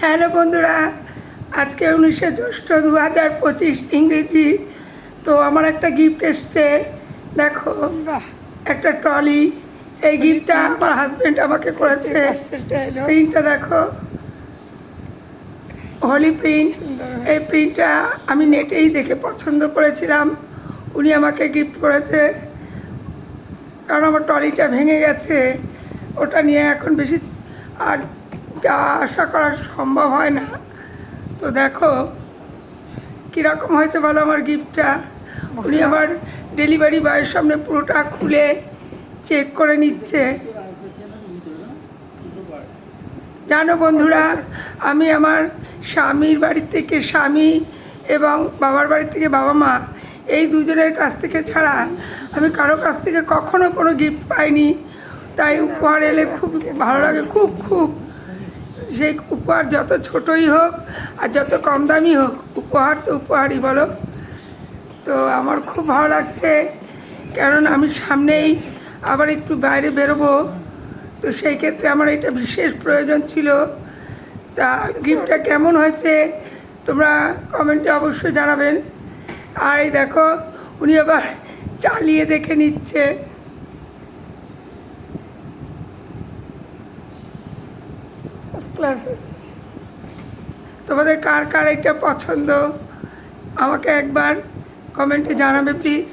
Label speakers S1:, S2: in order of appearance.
S1: Hello বন্ধুরা, আজকে 19শে জ্যৈষ্ঠ 2025 ইংরেজি। তো আমার একটা গিফট এসছে, দেখো একটা ট্রলি। এই গিফটটা আমার হাজব্যান্ড আমাকে করেছে। প্রিন্টটা দেখো, হোলি প্রিন্ট। এই প্রিন্টটা আমি নেটেই দেখে পছন্দ করেছিলাম, উনি আমাকে গিফট করেছে। কারণ আমার ট্রলিটা ভেঙে গেছে, ওটা নিয়ে এখন বেশি আর যা আশা করা সম্ভব হয় না। তো দেখো কীরকম হয়েছে বলো আমার গিফটটা। উনি আমার ডেলিভারি বয়ের সামনে পুরোটা খুলে চেক করে নিচ্ছে। জানো বন্ধুরা, আমি আমার স্বামীর বাড়ির থেকে স্বামী এবং বাবার বাড়ির থেকে বাবা মা, এই দুজনের কাছ থেকে ছাড়া আমি কারো কাছ থেকে কখনো কোনো গিফট পাইনি। তাই উপহার এলে খুব ভালো লাগে, খুব খুব। সেই উপহার যত ছোটই হোক আর যত কম দামি হোক, উপহার তো উপহারই বলো। তো আমার খুব ভালো লাগছে, কারণ আমি সামনেই আবার একটু বাইরে বেরোবো। তো সেই ক্ষেত্রে আমার এটা বিশেষ প্রয়োজন ছিল। তা গিফটটা কেমন হয়েছে তোমরা কমেন্টে অবশ্যই জানাবেন। আর এই দেখো উনি আবার চালিয়ে দেখে নিচ্ছে। ক্লাস তোমাদের কার কার এটা পছন্দ আমাকে একবার কমেন্টে জানাবে প্লিজ।